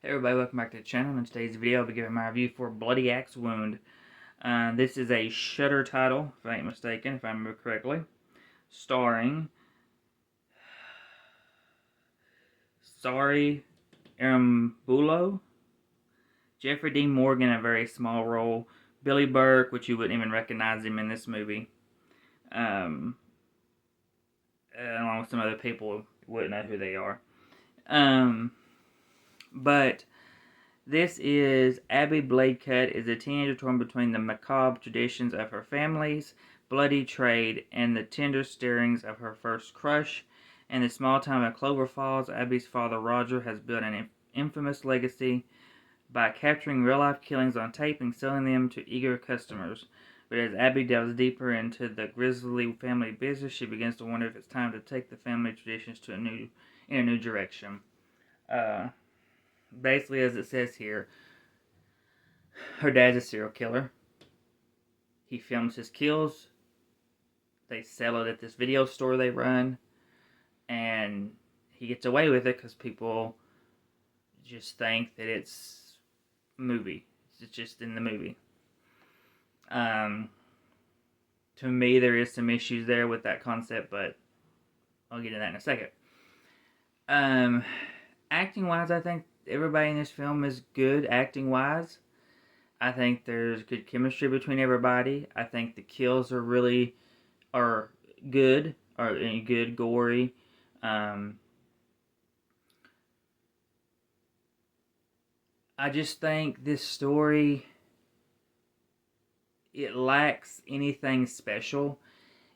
Hey everybody, welcome back to the channel. In today's video, I'll be giving my review for Bloody Axe Wound. This is a Shudder title, if I ain't mistaken, if I remember correctly. Starring Sari Arambulo, Jeffrey Dean Morgan in a very small role, Billy Burke, which you wouldn't even recognize him in this movie, along with some other people who wouldn't know who they are. But this is Abby Bladecut is a teenager torn between the macabre traditions of her family's bloody trade and the tender stirrings of her first crush. In the small town of Clover Falls, Abby's father Roger has built an infamous legacy by capturing real-life killings on tape and selling them to eager customers. But as Abby delves deeper into the grisly family business, she begins to wonder if it's time to take the family traditions to in a new direction. Basically, as it says here, her dad's a serial killer. He films his kills. They sell it at this video store they run. And he gets away with it because people just think that it's movie. It's just in the movie. To me, there is some issues there with that concept, but I'll get into that in a second. Acting-wise, I think everybody in this film is good acting-wise. I think there's good chemistry between everybody. I think the kills are good, or good, gory. I just think this story, it lacks anything special.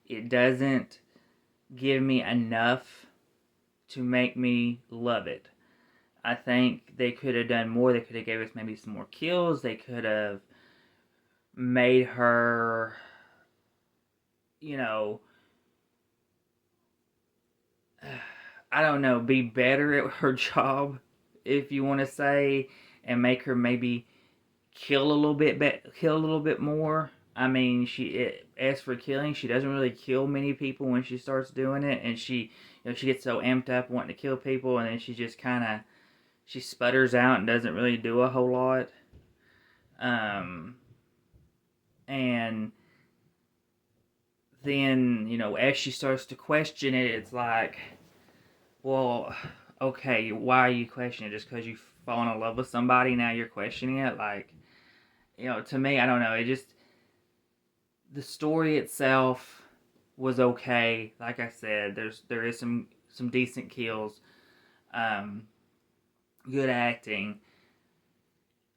It doesn't give me enough to make me love it. I think they could have done more. They could have gave us maybe some more kills. They could have made her, I don't know, be better at her job, if you want to say, and make her maybe kill a little bit more. I mean, as for killing, she doesn't really kill many people when she starts doing it, and she gets so amped up wanting to kill people, and then she just kind of she sputters out and doesn't really do a whole lot. And then as she starts to question it, it's like, well, okay, why are you questioning it? Just because you've fallen in love with somebody, now you're questioning it? Like, to me, I don't know. It just, the story itself was okay. Like I said, there is some decent kills, good acting.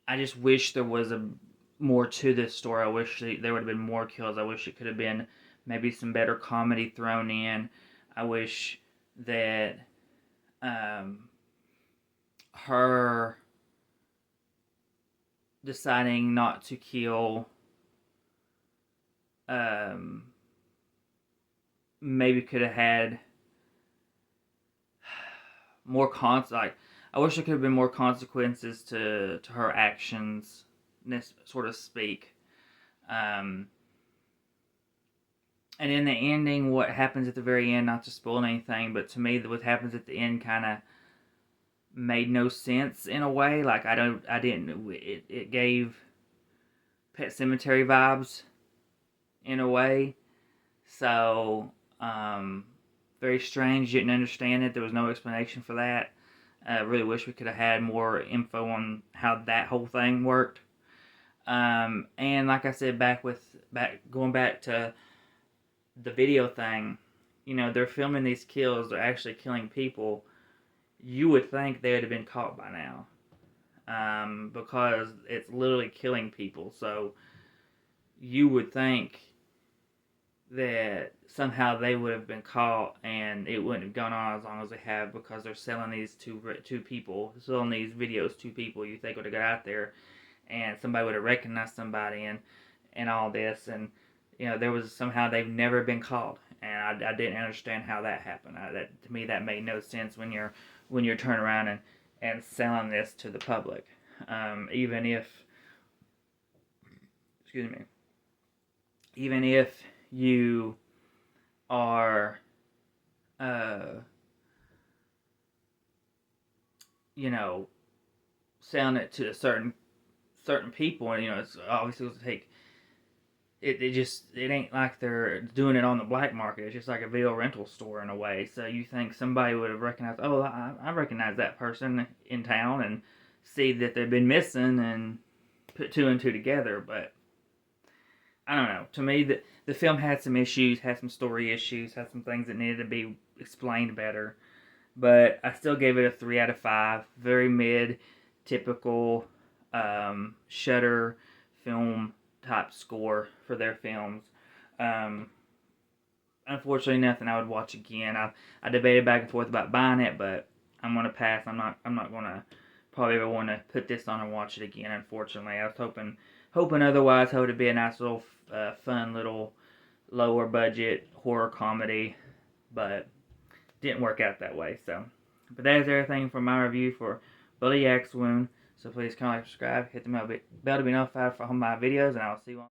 I just wish there was more to this story. I wish there would have been more kills. I wish it could have been maybe some better comedy thrown in. I wish that her deciding not to kill maybe could have had more I wish there could have been more consequences to her actions, sort of speak. And in the ending, what happens at the very end, not to spoil anything, but to me, what happens at the end kind of made no sense in a way. Like, it gave Pet Sematary vibes in a way. So, very strange. Didn't understand it. There was no explanation for that. I really wish we could have had more info on how that whole thing worked. And like I said, going back to the video thing, they're filming these kills. They're actually killing people. You would think they would have been caught by now, because it's literally killing people. So you would think that somehow they would have been caught and it wouldn't have gone on as long as they have, because they're selling these selling these videos to people. You think would have got out there and somebody would have recognized somebody and all this, and there was somehow they've never been caught, and I didn't understand how that happened. To me, that made no sense when you're turning around and selling this to the public, even if, excuse me, even if you are, you know, selling it to a certain people, and it's obviously going to take it ain't like they're doing it on the black market. It's just like a video rental store in a way. So you think somebody would have recognized, oh, I recognize that person in town, and see that they've been missing and put two and two together. But I don't know. To me, the film had some issues, had some story issues, had some things that needed to be explained better. But I still gave it a 3 out of 5. Very mid, typical Shutter film type score for their films. Um, Unfortunately, nothing I would watch again. I debated back and forth about buying it, but I'm gonna pass. I'm not gonna probably ever want to put this on and watch it again. Unfortunately, I was hoping otherwise. Hope it'd be a nice little fun little lower budget horror comedy, but didn't work out that way. So, but that is everything for my review for Bully X Wound. So please comment, like, subscribe, hit the bell to be notified for all my videos, and I will see you on.